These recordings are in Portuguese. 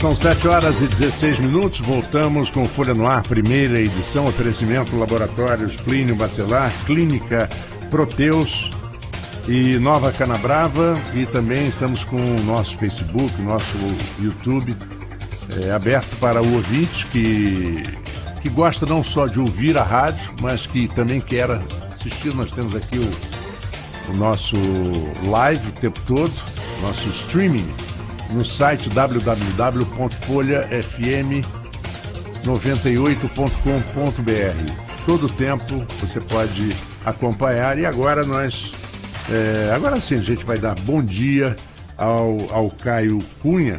São 7h16, voltamos com Folha no Ar, primeira edição, oferecimento Laboratórios Plínio Bacelar, Clínica Proteus e Nova Canabrava, e também estamos com o nosso Facebook, nosso YouTube, aberto para o ouvinte que gosta não só de ouvir a rádio, mas que também quer assistir. Nós temos aqui o nosso live o tempo todo, nosso streaming, no site www.folhafm98.com.br. Todo o tempo você pode acompanhar. E agora agora sim, a gente vai dar bom dia ao Caio Cunha,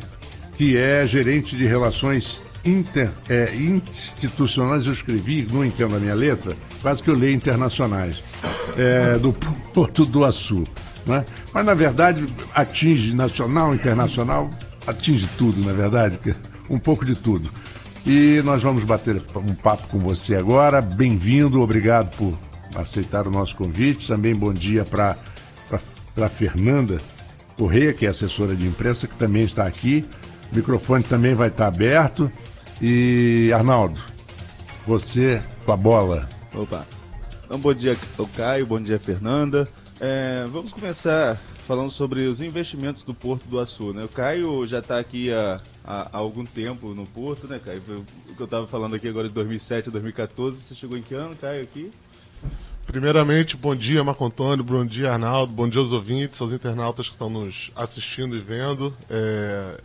que é gerente de relações institucionais. Eu escrevi, não entendo a minha letra, quase que eu leio internacionais, do Porto do Açu. Né? Mas, na verdade, atinge nacional, internacional, atinge tudo, na verdade, um pouco de tudo. E nós vamos bater um papo com você agora. Bem-vindo, obrigado por aceitar o nosso convite. Também bom dia para a Fernanda Correia, que é assessora de imprensa, que também está aqui. O microfone também vai estar aberto. E, Arnaldo, você com a bola. Opa. Então, bom dia ao Caio, bom dia, Fernanda. Vamos começar falando sobre os investimentos do Porto do Açu, né? O Caio já está aqui há algum tempo no Porto, né, Caio? O que eu estava falando aqui agora de 2007 a 2014, você chegou em que ano, Caio, aqui? Primeiramente, bom dia, Marco Antônio, bom dia, Arnaldo, bom dia aos ouvintes, aos internautas que estão nos assistindo e vendo.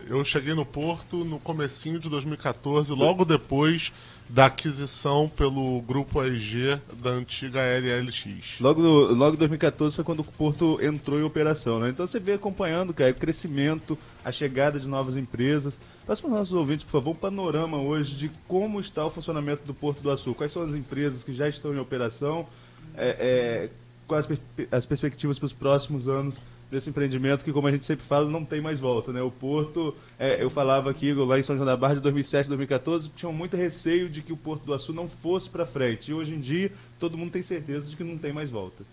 Eu cheguei no Porto no comecinho de 2014, logo depois da aquisição pelo Grupo AEG da antiga LLX. Logo em 2014 foi quando o Porto entrou em operação, né? Então você vê acompanhando, Caio, o crescimento, a chegada de novas empresas. Passe para os nossos ouvintes, por favor, um panorama hoje de como está o funcionamento do Porto do Açu. Quais são as empresas que já estão em operação? Quais as perspectivas para os próximos anos desse empreendimento que, como a gente sempre fala, não tem mais volta, né? O Porto, eu falava aqui lá em São João da Barra de 2007, 2014, tinham muito receio de que o Porto do Açu não fosse para frente. E hoje em dia, todo mundo tem certeza de que não tem mais volta.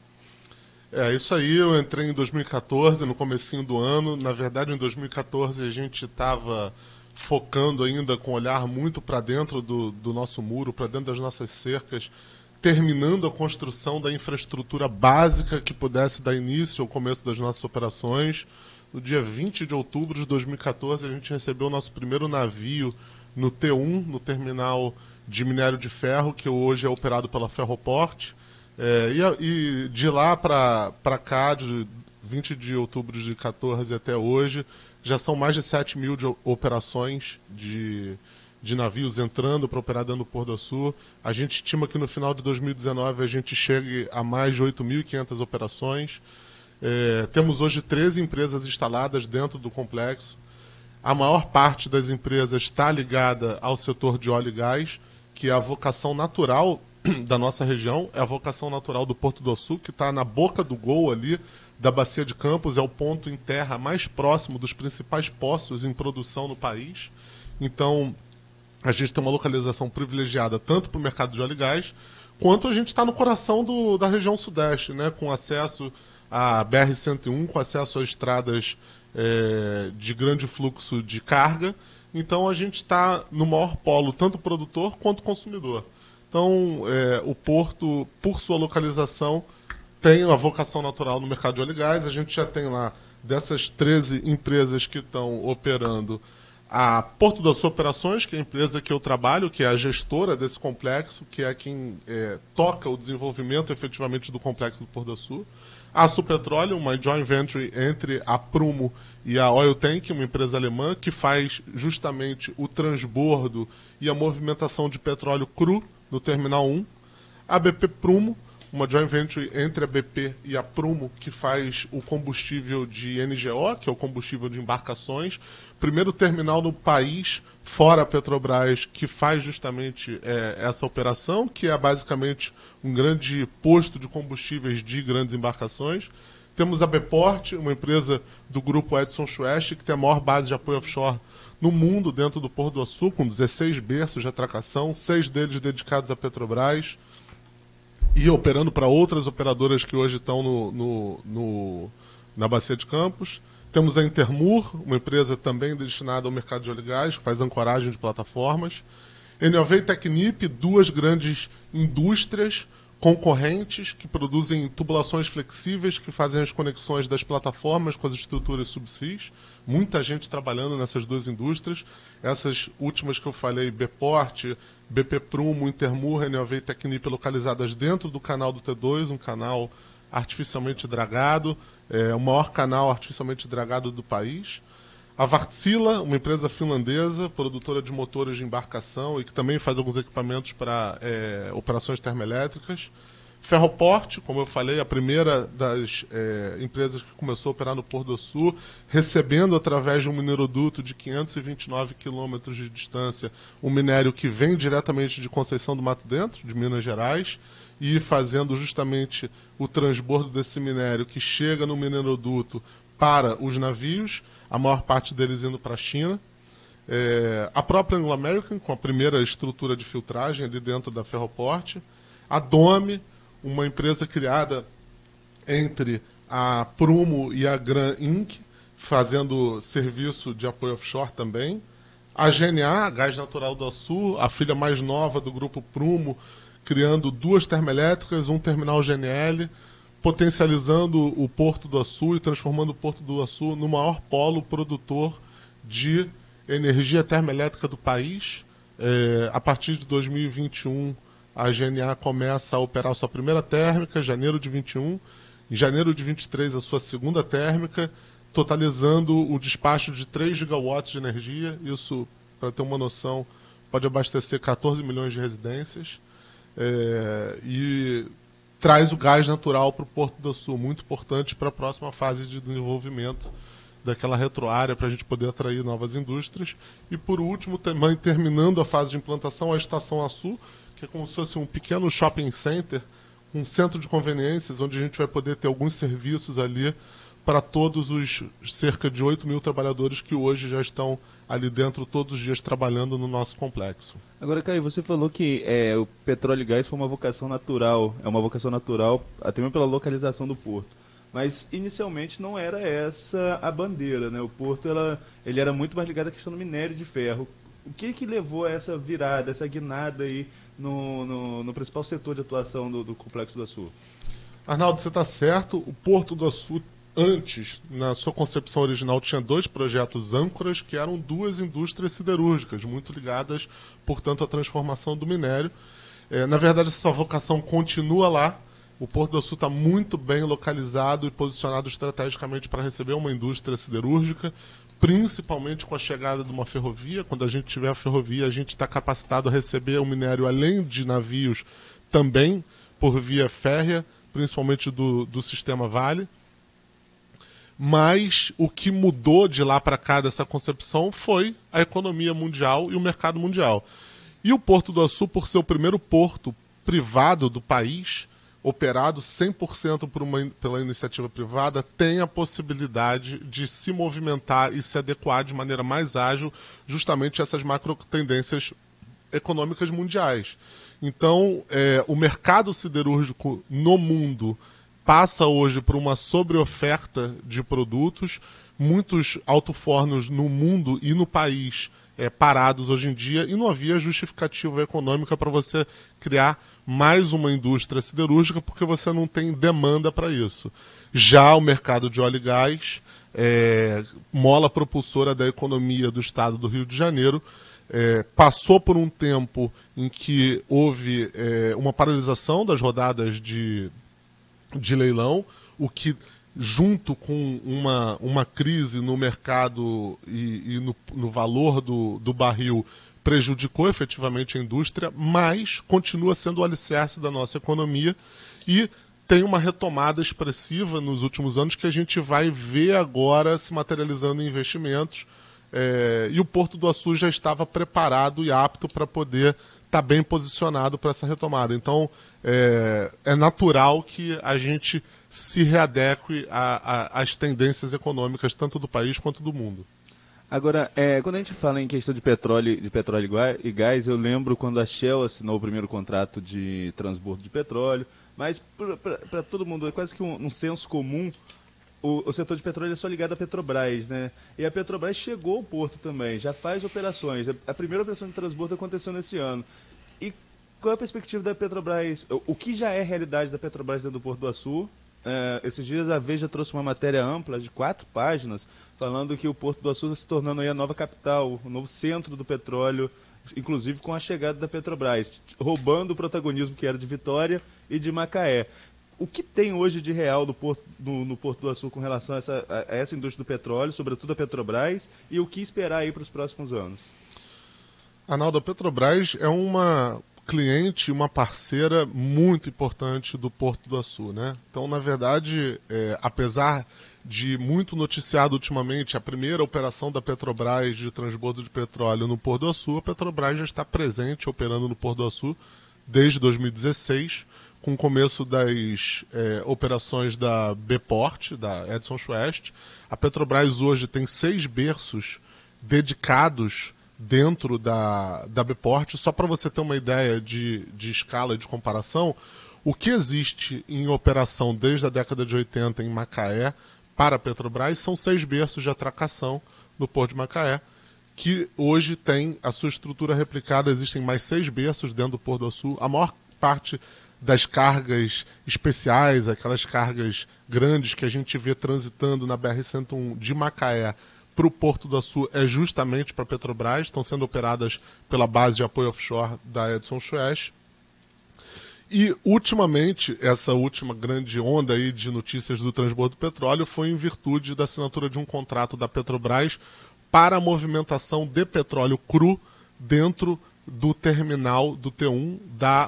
Isso aí, eu entrei em 2014, no comecinho do ano. Na verdade, em 2014 a gente estava focando ainda com o olhar muito para dentro do nosso muro, para dentro das nossas cercas, terminando a construção da infraestrutura básica que pudesse dar início ao começo das nossas operações. No dia 20 de outubro de 2014, a gente recebeu o nosso primeiro navio no T1, no terminal de minério de ferro, que hoje é operado pela Ferroport. E de lá para cá, de 20 de outubro de 2014 até hoje, já são mais de 7 mil de operações de navios entrando para operar dentro do Porto do Açu. A gente estima que no final de 2019 a gente chegue a mais de 8.500 operações. Temos hoje 13 empresas instaladas dentro do complexo. A maior parte das empresas está ligada ao setor de óleo e gás, que é a vocação natural da nossa região, é a vocação natural do Porto do Açu, que está na boca do gol ali da Bacia de Campos, é o ponto em terra mais próximo dos principais poços em produção no país. Então, a gente tem uma localização privilegiada tanto para o mercado de óleo e gás, quanto a gente está no coração da região sudeste, né, com acesso à BR-101, com acesso a estradas de grande fluxo de carga. Então a gente está no maior polo, tanto produtor quanto consumidor. Então o Porto, por sua localização, tem a vocação natural no mercado de óleo e gás. A gente já tem lá, dessas 13 empresas que estão operando, a Porto do Açu Operações, que é a empresa que eu trabalho, que é a gestora desse complexo, que é quem toca o desenvolvimento efetivamente do complexo do Porto do Açu. A Açu Petróleo, uma joint venture entre a Prumo e a Oil Tank, uma empresa alemã, que faz justamente o transbordo e a movimentação de petróleo cru no Terminal 1. A BP Prumo, uma joint venture entre a BP e a Prumo, que faz o combustível de NGO, que é o combustível de embarcações. Primeiro terminal no país, fora a Petrobras, que faz justamente essa operação, que é basicamente um grande posto de combustíveis de grandes embarcações. Temos a Bport, uma empresa do grupo Edson Schwest, que tem a maior base de apoio offshore no mundo, dentro do Porto do Açu, com 16 berços de atracação, 6 deles dedicados à Petrobras, e operando para outras operadoras que hoje estão na Bacia de Campos. Temos a Intermur, uma empresa também destinada ao mercado de óleo e gás, que faz ancoragem de plataformas. NOV e Tecnip, duas grandes indústrias concorrentes que produzem tubulações flexíveis, que fazem as conexões das plataformas com as estruturas subseas. Muita gente trabalhando nessas duas indústrias. Essas últimas que eu falei, Bport, BP Prumo, Intermur, NOV e Tecnip, localizadas dentro do canal do T2, um canal artificialmente dragado, o maior canal artificialmente dragado do país. A Wärtsilä, uma empresa finlandesa, produtora de motores de embarcação e que também faz alguns equipamentos para operações termoelétricas. Ferroport, como eu falei, a primeira das empresas que começou a operar no Porto do Sul, recebendo através de um mineroduto de 529 quilômetros de distância um minério que vem diretamente de Conceição do Mato Dentro, de Minas Gerais, e fazendo justamente o transbordo desse minério que chega no mineroduto para os navios, a maior parte deles indo para a China. A própria Anglo American, com a primeira estrutura de filtragem ali dentro da Ferroport. A Dome, uma empresa criada entre a Prumo e a Gran Inc., fazendo serviço de apoio offshore também. A GNA, Gás Natural do Açu, a filha mais nova do grupo Prumo, criando duas termoelétricas, um terminal GNL, potencializando o Porto do Açu e transformando o Porto do Açu no maior polo produtor de energia termoelétrica do país. A partir de 2021, a GNA começa a operar sua primeira térmica, em janeiro de 21. Em janeiro de 23, a sua segunda térmica, totalizando o despacho de 3 gigawatts de energia. Isso, para ter uma noção, pode abastecer 14 milhões de residências. E traz o gás natural para o Porto do Sul, muito importante para a próxima fase de desenvolvimento daquela retroárea, para a gente poder atrair novas indústrias. E por último, também terminando a fase de implantação, a Estação Açu, que é como se fosse um pequeno shopping center, um centro de conveniências, onde a gente vai poder ter alguns serviços ali para todos os cerca de 8 mil trabalhadores que hoje já estão ali dentro todos os dias trabalhando no nosso complexo. Agora, Caio, você falou que o petróleo e gás foi uma vocação natural, até mesmo pela localização do porto. Mas inicialmente não era essa a bandeira, né? O porto ele era muito mais ligado à questão do minério de ferro. O que levou a essa virada, essa guinada aí no principal setor de atuação do Complexo do Açu? Arnaldo, você está certo. O Porto do Açu, antes, na sua concepção original, tinha dois projetos âncoras, que eram duas indústrias siderúrgicas, muito ligadas, portanto, à transformação do minério. Na verdade, essa vocação continua lá. O Porto do Açu está muito bem localizado e posicionado estrategicamente para receber uma indústria siderúrgica, principalmente com a chegada de uma ferrovia. Quando a gente tiver a ferrovia, a gente está capacitado a receber o minério, além de navios, também por via férrea, principalmente do sistema Vale. Mas o que mudou de lá para cá dessa concepção foi a economia mundial e o mercado mundial. E o Porto do Açu, por ser o primeiro porto privado do país, operado 100% pela iniciativa privada, tem a possibilidade de se movimentar e se adequar de maneira mais ágil justamente a essas macro tendências econômicas mundiais. Então, o mercado siderúrgico no mundo passa hoje por uma sobreoferta de produtos, muitos alto-fornos no mundo e no país parados hoje em dia, e não havia justificativa econômica para você criar mais uma indústria siderúrgica, porque você não tem demanda para isso. Já o mercado de óleo e gás, mola propulsora da economia do estado do Rio de Janeiro, passou por um tempo em que houve uma paralisação das rodadas de leilão, o que, junto com uma crise no mercado e no valor do barril, prejudicou efetivamente a indústria, mas continua sendo o alicerce da nossa economia e tem uma retomada expressiva nos últimos anos que a gente vai ver agora se materializando em investimentos. E o Porto do Açu já estava preparado e apto para poder estar bem posicionado para essa retomada. Então, é natural que a gente se readeque às tendências econômicas tanto do país quanto do mundo. Agora, quando a gente fala em questão de petróleo e gás, eu lembro quando a Shell assinou o primeiro contrato de transbordo de petróleo, mas para todo mundo, é quase que um senso comum, o setor de petróleo é só ligado à Petrobras, né? E a Petrobras chegou ao porto também, já faz operações. A primeira operação de transbordo aconteceu nesse ano. E qual é a perspectiva da Petrobras? O que já é realidade da Petrobras dentro do Porto do Açu? Esses dias a Veja trouxe uma matéria ampla de 4 páginas falando que o Porto do Açu está se tornando aí a nova capital, o novo centro do petróleo, inclusive com a chegada da Petrobras, roubando o protagonismo que era de Vitória e de Macaé. O que tem hoje de real no Porto do Açu com relação a essa indústria do petróleo, sobretudo a Petrobras, e o que esperar aí para os próximos anos? Arnaldo, a Petrobras é uma cliente, uma parceira muito importante do Porto do Açu, né? Então, na verdade, apesar de muito noticiado ultimamente a primeira operação da Petrobras de transbordo de petróleo no Porto do Açu, a Petrobras já está presente operando no Porto do Açu desde 2016, com o começo das operações da Bport, da Edson Schwest. A Petrobras hoje tem 6 berços dedicados dentro da Bport. Só para você ter uma ideia de escala e de comparação, o que existe em operação desde a década de 80 em Macaé para a Petrobras são 6 berços de atracação no Porto de Macaé, que hoje tem a sua estrutura replicada. Existem mais 6 berços dentro do Porto do Açu. A maior parte das cargas especiais, aquelas cargas grandes que a gente vê transitando na BR-101 de Macaé para o Porto do Açu, é justamente para a Petrobras, estão sendo operadas pela base de apoio offshore da Edson Schwest. E, ultimamente, essa última grande onda aí de notícias do transbordo do petróleo foi em virtude da assinatura de um contrato da Petrobras para a movimentação de petróleo cru dentro do terminal do T1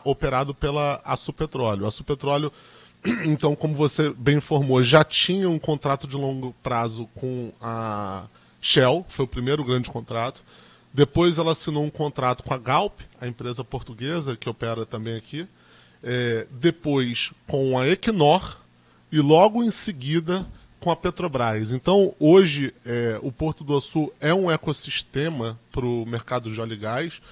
operado pela Açupetróleo. A Açupetróleo, então, como você bem informou, já tinha um contrato de longo prazo com a Shell, foi o primeiro grande contrato. Depois ela assinou um contrato com a Galp, a empresa portuguesa que opera também aqui. Depois com a Equinor e logo em seguida com a Petrobras. Então, hoje, o Porto do Açu é um ecossistema para o mercado de óleo e gás,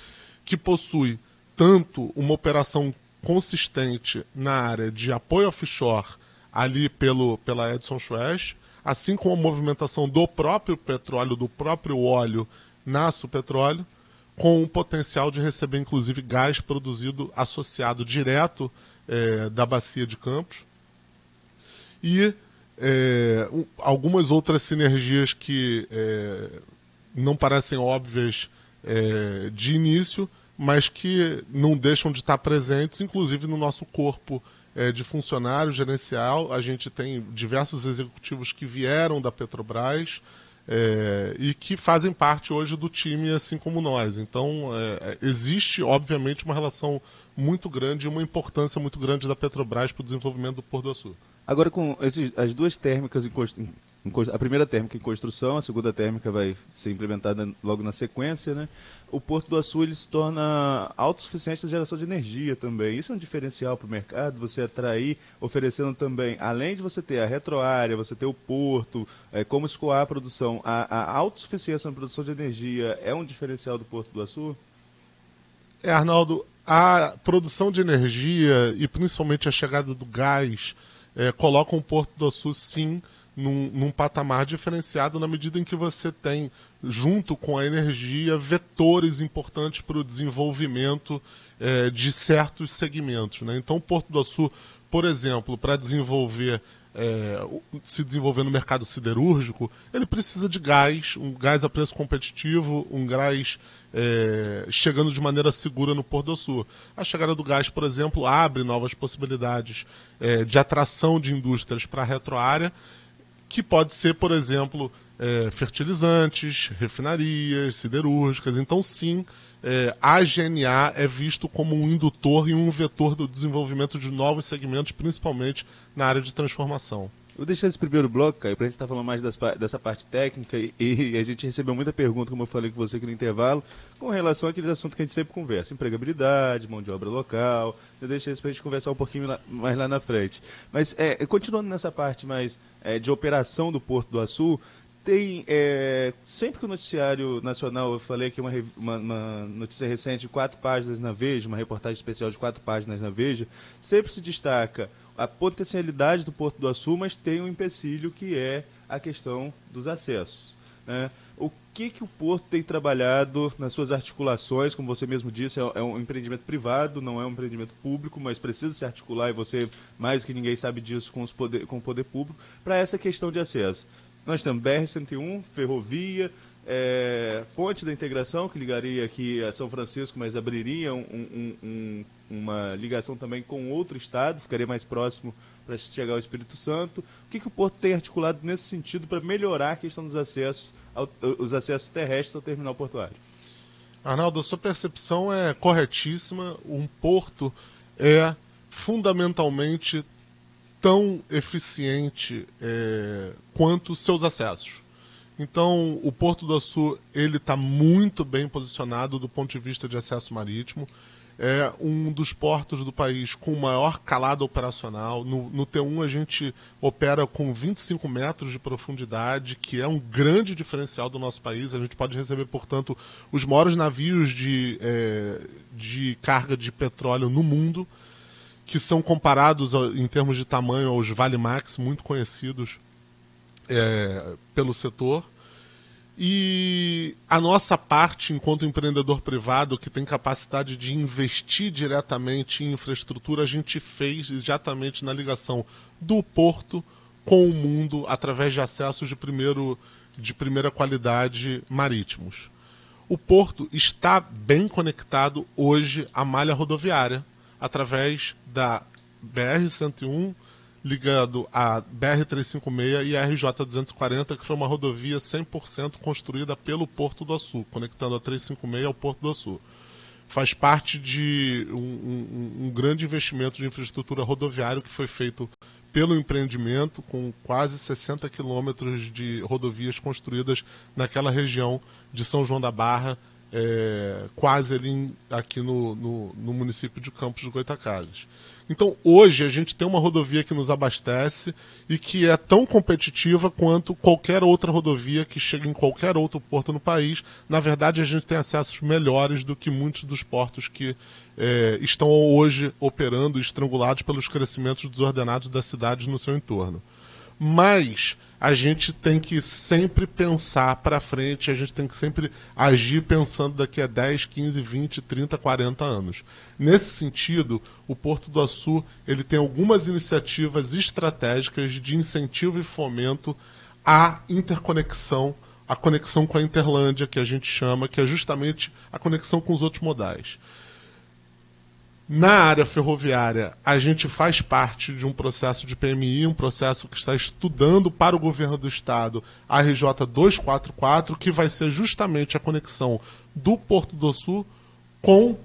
que possui tanto uma operação consistente na área de apoio offshore ali pela Edson Schwest, assim como a movimentação do próprio petróleo, do próprio óleo na Açupetróleo, com o potencial de receber, inclusive, gás produzido associado direto da Bacia de Campos. E algumas outras sinergias que não parecem óbvias de início, mas que não deixam de estar presentes, inclusive no nosso corpo de funcionário gerencial. A gente tem diversos executivos que vieram da Petrobras e que fazem parte hoje do time, assim como nós. Então, existe, obviamente, uma relação muito grande e uma importância muito grande da Petrobras para o desenvolvimento do Porto do Açu. Agora, com as duas térmicas, a primeira térmica em construção, a segunda térmica vai ser implementada logo na sequência, né? O Porto do Açu ele se torna autossuficiente na geração de energia também. Isso é um diferencial para o mercado, você atrair, oferecendo também, além de você ter a retroárea, você ter o porto, como escoar a produção, a autossuficiência na produção de energia é um diferencial do Porto do Açu? Arnaldo, a produção de energia e principalmente a chegada do gás colocam o Porto do Açu, sim, num patamar diferenciado na medida em que você tem, junto com a energia, vetores importantes para o desenvolvimento de certos segmentos, né? Então, o Porto do Açu, por exemplo, para se desenvolver no mercado siderúrgico, ele precisa de gás, um gás a preço competitivo, um gás chegando de maneira segura no Porto do Açu. A chegada do gás, por exemplo, abre novas possibilidades de atração de indústrias para a retroárea, que pode ser, por exemplo, fertilizantes, refinarias, siderúrgicas. Então, sim, a GNA é visto como um indutor e um vetor do desenvolvimento de novos segmentos, principalmente na área de transformação. Eu vou deixar esse primeiro bloco, Caio, para a gente estar falando mais dessa parte técnica e a gente recebeu muita pergunta, como eu falei com você aqui no intervalo, com relação àqueles assuntos que a gente sempre conversa, empregabilidade, mão de obra local. Eu deixei isso para a gente conversar um pouquinho mais lá na frente. Mas, continuando nessa parte mais de operação do Porto do Açu, tem, sempre que o noticiário nacional, eu falei aqui uma notícia recente de 4 páginas na Veja, uma reportagem especial de 4 páginas na Veja, sempre se destaca a potencialidade do Porto do Açu, mas tem um empecilho que é a questão dos acessos, né? O que o Porto tem trabalhado nas suas articulações? Como você mesmo disse, é um empreendimento privado, não é um empreendimento público, mas precisa se articular, e você, mais do que ninguém, sabe disso com o poder público, para essa questão de acesso. Nós temos BR-101, ferrovia, ponte da integração, que ligaria aqui a São Francisco, mas abriria uma ligação também com outro estado, ficaria mais próximo para chegar ao Espírito Santo. O que o Porto tem articulado nesse sentido para melhorar a questão dos acessos, os acessos terrestres ao terminal portuário? Arnaldo, a sua percepção é corretíssima. Um porto é fundamentalmente tão eficiente quanto seus acessos. Então, o Porto do Açu está muito bem posicionado do ponto de vista de acesso marítimo. É um dos portos do país com maior calado operacional. No T1 a gente opera com 25 metros de profundidade, que é um grande diferencial do nosso país. A gente pode receber, portanto, os maiores navios de carga de petróleo no mundo, que são comparados em termos de tamanho aos Vale-Max, muito conhecidos pelo setor. E a nossa parte, enquanto empreendedor privado que tem capacidade de investir diretamente em infraestrutura, a gente fez exatamente na ligação do porto com o mundo através de acessos de primeira qualidade marítimos. O porto está bem conectado hoje à malha rodoviária através da BR-101, ligado à BR-356 e à RJ-240, que foi uma rodovia 100% construída pelo Porto do Açu, conectando a 356 ao Porto do Açu. Faz parte de um grande investimento de infraestrutura rodoviária que foi feito pelo empreendimento, com quase 60 quilômetros de rodovias construídas naquela região de São João da Barra, quase ali aqui no município de Campos do Goytacazes. Então, hoje, a gente tem uma rodovia que nos abastece e que é tão competitiva quanto qualquer outra rodovia que chega em qualquer outro porto no país. Na verdade, a gente tem acessos melhores do que muitos dos portos que estão hoje operando, estrangulados pelos crescimentos desordenados das cidades no seu entorno. Mas a gente tem que sempre pensar para frente, a gente tem que sempre agir pensando daqui a 10, 15, 20, 30, 40 anos. Nesse sentido, o Porto do Açu ele tem algumas iniciativas estratégicas de incentivo e fomento à interconexão, a conexão com a Interlândia, que a gente chama, que é justamente a conexão com os outros modais. Na área ferroviária, a gente faz parte de um processo de PMI, um processo que está estudando para o governo do estado a RJ 244, que vai ser justamente a conexão do Porto do Açu com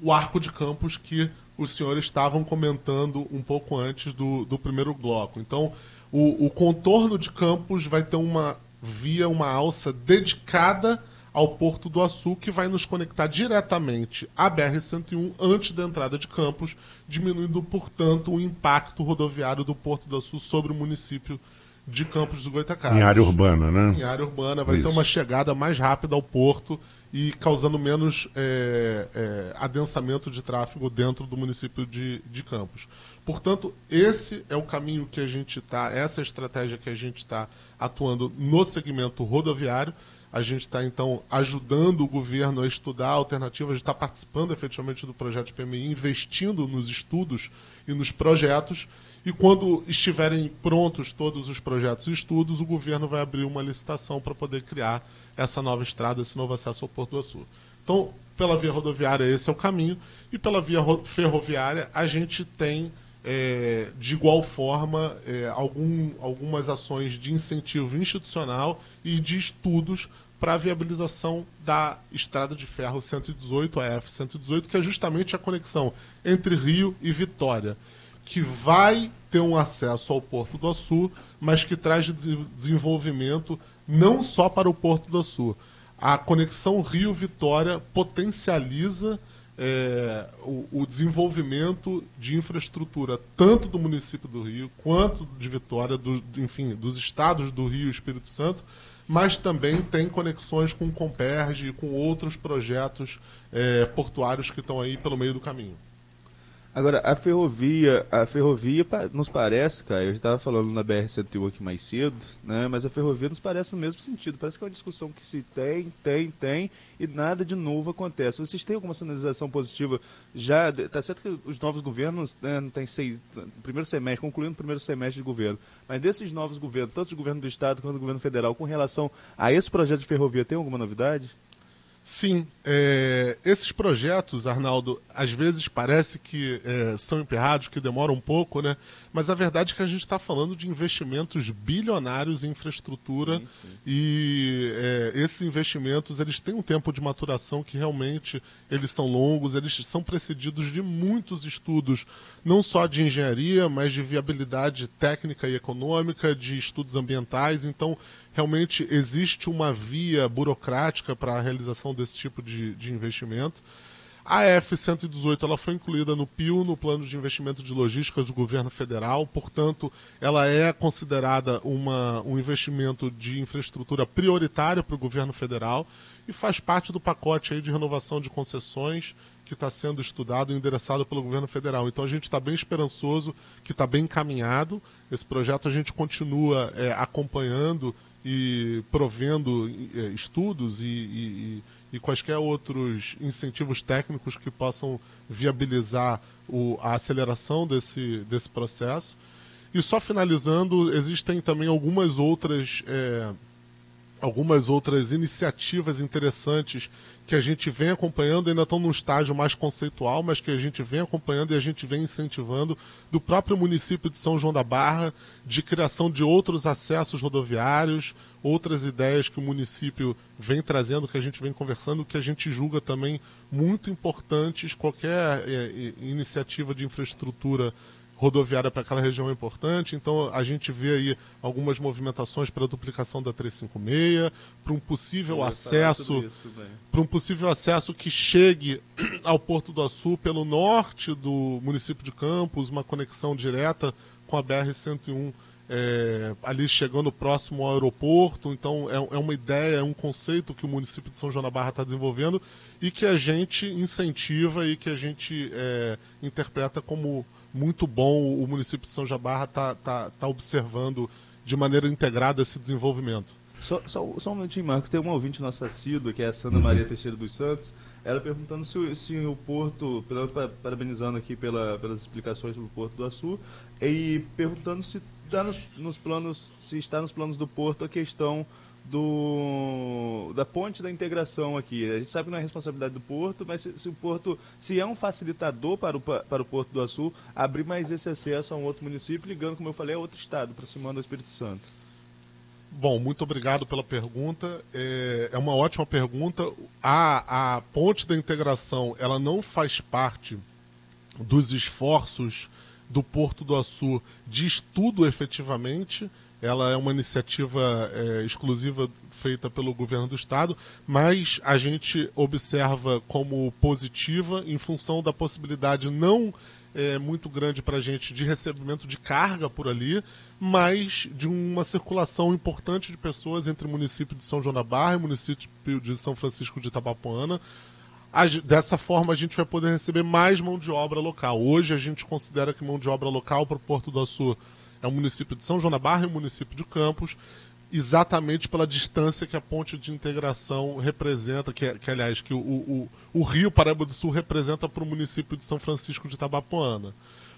o Arco de Campos, que os senhores estavam comentando um pouco antes do primeiro bloco. Então, o contorno de Campos vai ter uma alça dedicada ao Porto do Açu, que vai nos conectar diretamente à BR-101 antes da entrada de Campos, diminuindo, portanto, o impacto rodoviário do Porto do Açu sobre o município de Campos do Goytacazes. Em área urbana, né? Em área urbana, vai ser uma chegada mais rápida ao porto e causando menos adensamento de tráfego dentro do município de Campos. Portanto, esse é o caminho que a gente está, essa é a estratégia que a gente está atuando no segmento rodoviário. A gente está, então, ajudando o governo a estudar alternativas, está participando efetivamente do projeto de PMI, investindo nos estudos e nos projetos, e quando estiverem prontos todos os projetos e estudos, o governo vai abrir uma licitação para poder criar essa nova estrada, esse novo acesso ao Porto do Açu. Então, pela via rodoviária, esse é o caminho, e pela via ferroviária, a gente tem, de igual forma, algumas ações de incentivo institucional e de estudos para a viabilização da estrada de ferro 118, a F-118, que é justamente a conexão entre Rio e Vitória, que vai ter um acesso ao Porto do Açu, mas que traz desenvolvimento não só para o Porto do Açu. A conexão Rio-Vitória potencializa o desenvolvimento de infraestrutura tanto do município do Rio quanto de Vitória, dos estados do Rio e Espírito Santo, mas também tem conexões com o Comperj e com outros projetos portuários que estão aí pelo meio do caminho. Agora, a ferrovia nos parece, cara, eu já estava falando na BR-101 aqui mais cedo, né, mas a ferrovia nos parece no mesmo sentido. Parece que é uma discussão que se tem, e nada de novo acontece. Vocês têm alguma sinalização positiva? Já, está certo que os novos governos, né, não tem primeiro semestre, concluindo o primeiro semestre de governo, mas desses novos governos, tanto do governo do Estado quanto do governo federal, com relação a esse projeto de ferrovia, tem alguma novidade? Sim, esses projetos, Arnaldo, às vezes parece que são emperrados, que demoram um pouco, né? Mas a verdade é que a gente está falando de investimentos bilionários em infraestrutura. Sim, sim. E esses investimentos eles têm um tempo de maturação que realmente eles são longos, eles são precedidos de muitos estudos, não só de engenharia, mas de viabilidade técnica e econômica, de estudos ambientais. Então, realmente existe uma via burocrática para a realização desse tipo de investimento. A F-118 ela foi incluída no PIL, no Plano de Investimento de Logísticas do Governo Federal, portanto, ela é considerada um investimento de infraestrutura prioritário para o Governo Federal e faz parte do pacote aí de renovação de concessões que está sendo estudado e endereçado pelo Governo Federal. Então a gente está bem esperançoso, que está bem encaminhado. Esse projeto a gente continua acompanhando e provendo estudos e quaisquer outros incentivos técnicos que possam viabilizar a aceleração desse processo. E só finalizando, existem também algumas outras iniciativas interessantes que a gente vem acompanhando, ainda estão num estágio mais conceitual, mas que a gente vem acompanhando e a gente vem incentivando, do próprio município de São João da Barra, de criação de outros acessos rodoviários, outras ideias que o município vem trazendo, que a gente vem conversando, que a gente julga também muito importantes. Qualquer iniciativa de infraestrutura rodoviária para aquela região é importante, então a gente vê aí algumas movimentações para a duplicação da 356, para um possível acesso que chegue ao Porto do Açu pelo norte do município de Campos, uma conexão direta com a BR-101, ali chegando próximo ao aeroporto. Então é uma ideia, é um conceito que o município de São João da Barra está desenvolvendo e que a gente incentiva e que a gente interpreta como muito bom. O município de São João da Barra tá observando de maneira integrada esse desenvolvimento. Só um minutinho, Marcos. Tem uma ouvinte nossa assídua, que é a Sandra Maria Teixeira dos Santos, ela perguntando se o Porto, parabenizando aqui pelas explicações sobre o Porto do Açu, e perguntando se está nos planos do Porto a questão da ponte da integração aqui. A gente sabe que não é responsabilidade do Porto, mas se o Porto, se é um facilitador para o Porto do Açu, abrir mais esse acesso a um outro município, ligando, como eu falei, a outro estado, aproximando do Espírito Santo. Bom, muito obrigado pela pergunta. É uma ótima pergunta. A ponte da integração, ela não faz parte dos esforços do Porto do Açu de estudo efetivamente. Ela é uma iniciativa exclusiva feita pelo governo do estado, mas a gente observa como positiva em função da possibilidade não muito grande para a gente de recebimento de carga por ali, mas de uma circulação importante de pessoas entre o município de São João da Barra e o município de São Francisco de Itabapoana. Dessa forma a gente vai poder receber mais mão de obra local. Hoje a gente considera que mão de obra local para o Porto do Açu é o município de São João da Barra e o município de Campos, exatamente pela distância que a ponte de integração representa, aliás, o Rio Paraíba do Sul representa para o município de São Francisco de Itabapoana.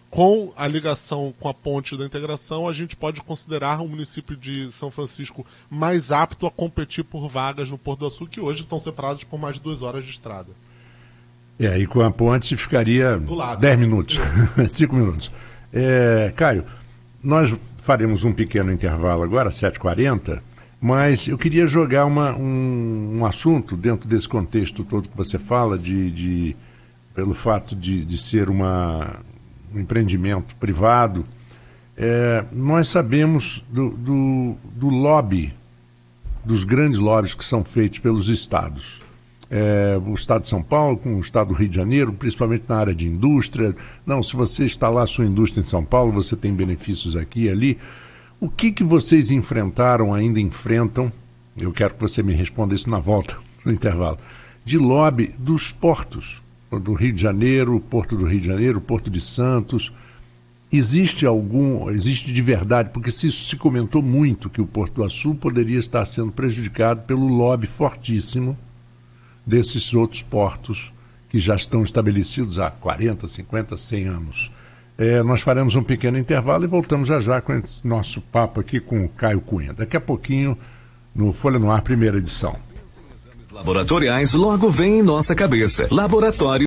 Com a ligação com a ponte da integração, a gente pode considerar o município de São Francisco mais apto a competir por vagas no Porto do Açu, que hoje estão separados por mais de 2 horas de estrada. E com a ponte ficaria 10 minutos, 5 minutos. Caio, nós faremos um pequeno intervalo agora, 7h40, mas eu queria jogar um assunto dentro desse contexto todo que você fala, pelo fato de ser um empreendimento privado. Nós sabemos do lobby, dos grandes lobbies que são feitos pelos estados. O estado de São Paulo com o estado do Rio de Janeiro, principalmente na área de indústria. Não, se você instalar a sua indústria em São Paulo, você tem benefícios aqui e ali. O que vocês ainda enfrentam, eu quero que você me responda isso na volta, no intervalo, de lobby dos portos? do Rio de Janeiro, o Porto do Rio de Janeiro, o Porto de Santos. Existe de verdade, porque se comentou muito que o Porto do Açu poderia estar sendo prejudicado pelo lobby fortíssimo desses outros portos que já estão estabelecidos há 40, 50, 100 anos. Nós faremos um pequeno intervalo e voltamos já com esse nosso papo aqui com o Caio Cunha. Daqui a pouquinho, no Folha no Ar, primeira edição. Laboratoriais logo vem em nossa cabeça. Laboratório